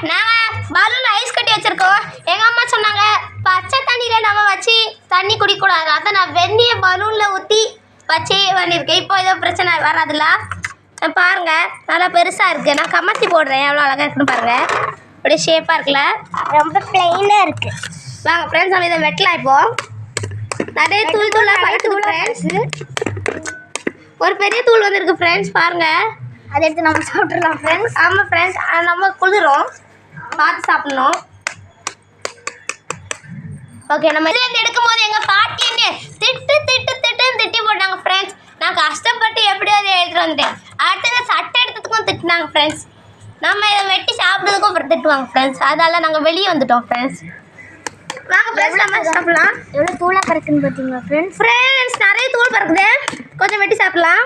நாங்கள் balloon ice கட்டி வச்சுருக்கோம். எங்கள் அம்மா சொன்னாங்க பச்சை தண்ணியில் நம்ம வச்சு தண்ணி குடிக்கூடாது. அதை நான் வெந்நிய பலூனில் ஊற்றி வச்சு பண்ணியிருக்கேன். இப்போ ஏதோ பிரச்சனை வராதுல்ல. பாருங்கள் நல்லா பெருசாக இருக்குது. நான் கமத்தி போடுறேன். எவ்வளோ அழகாக இருக்குன்னு பாருங்கள். அப்படியே ஷேப்பாக இருக்குல்ல, ரொம்ப பிளெயினாக இருக்குது. வாங்க ஃப்ரெண்ட்ஸ் நம்ம இதை வெட்டலாம். இப்போது நிறைய தூள் தூளாக பழுத்துக்கு ஃப்ரெண்ட்ஸ். ஒரு பெரிய தூள் வந்துருக்கு ஃப்ரெண்ட்ஸ். பாருங்கள், அதை எடுத்து நம்ம சாப்பிட்றலாம் ஃப்ரெண்ட்ஸ். ஆமாம் ஃப்ரெண்ட்ஸ், நம்ம குளிரும் பார்த்து சாப்பிட்ணும். ஓகே, நம்ம இதுலேருந்து எடுக்கும் போது எங்கள் பாட்டி என்ன திட்டுன்னு திட்டி போட்டாங்க ஃப்ரெண்ட்ஸ். நான் கஷ்டப்பட்டு எப்படியோ அதை எடுத்துகிட்டு வந்துட்டேன். அடுத்தது சட்டை எடுத்ததுக்கும் திட்டினாங்க ஃப்ரெண்ட்ஸ். நம்ம இதை வெட்டி சாப்பிட்றதுக்கும் அப்புறம் திட்டுவாங்க ஃப்ரெண்ட்ஸ். அதனால நாங்கள் வெளியே வந்துட்டோம் ஃப்ரெண்ட்ஸ். வாங்க ஃப்ரெண்ட்ஸ் நம்ம சாப்பிட்லாம். எவ்வளோ தூளாக பறக்குன்னு பார்த்தீங்களா ஃப்ரெண்ட்ஸ்? ஃப்ரெண்ட்ஸ் நிறைய தூள் பறக்குது. கொஞ்சம் வெட்டி சாப்பிட்லாம்.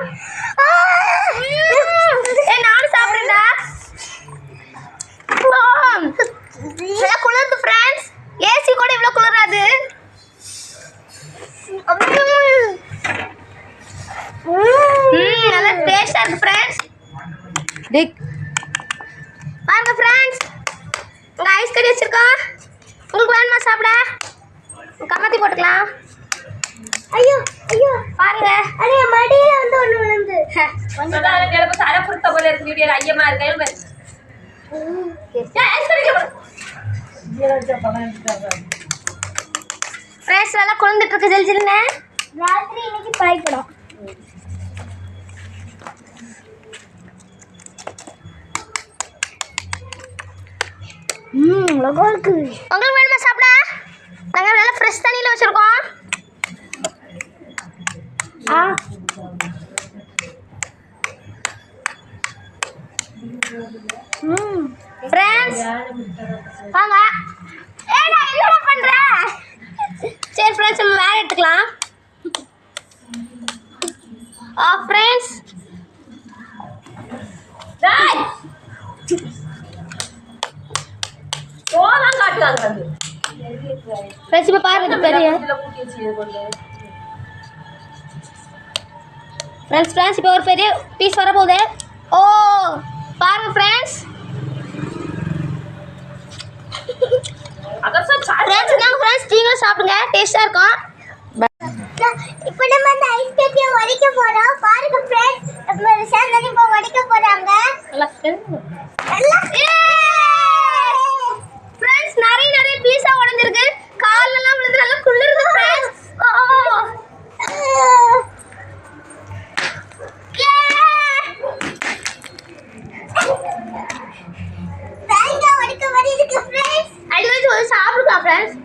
நானும் சாப்பிட்றேன்டா. நல்லா குளிர்ந்து ஃப்ரெண்ட்ஸ். ஏசி கூட இவ்வளோ குளிராது. நல்லா டேஸ்டாக இருக்குது ஃப்ரெண்ட்ஸ். பாருங்க ஃப்ரெண்ட்ஸ், உங்கள் ஐஸ் கட்டி வச்சுருக்கோம். உங்களுக்கு வேணுமா சாப்பிட? கமத்தி போட்டுக்கலாம். ஐயோ ஐயோ பாருங்க, அடைய மடியில் வந்து ஒன்று விழுந்து அரப்புத்த போல இருக்கு. வீடியோ ஐயமா இருக்கேன். ஃப்ரெண்ட்ஸ் நல்லா குளிர்ந்துட்டு இருக்கு ஜில் ஜில்லுன்னு. ராத்திரி இன்னைக்கு பாய்ப்படும். அழகா இருக்கு. உங்களுக்கு வேணுமா சாப்பிட? நாங்கள் நல்லா ஃப்ரெஷ் தண்ணியில் வச்சுருக்கோம். ஃப்ரெண்ட்ஸ் வாங்க. நான் என்ன பண்ணுறேன்? சரி ஃப்ரெண்ட்ஸ் நம்ம வேறு எடுத்துக்கலாம். ஃப்ரெண்ட்ஸ் ஃப்ரெண்ட்ஸ் இப்போ பாருங்க பெரிய ஃப்ரெண்ட்ஸ் இப்போ ஒரு பெரிய பீஸ் வரப்போகுது. ஓ பாருங்க ஃப்ரெண்ட்ஸ். ஃப்ரெண்ட்ஸ் நீங்களும் சாப்பிடுங்க, டேஸ்டாக இருக்கும். இப்போ நம்ம அந்த ஐஸ் கட்டியை உடைக்க போகிறோம். பாருங்க ஃப்ரெண்ட்ஸ், நம்ம சேர்ந்து இப்போ உடைக்க போகிறாங்க. ஃப்ரெண்ட்ஸ் நிறைய பீஸாக உடஞ்சிருக்கு. காலெல்லாம் விழுந்து நல்லா குளிருது ஃப்ரெண்ட்ஸ். உடைக்க மாதிரி இருக்கு ஃப்ரெண்ட்ஸ். சாப்பிடுக்கா ஃப்ரெண்ட்ஸ்.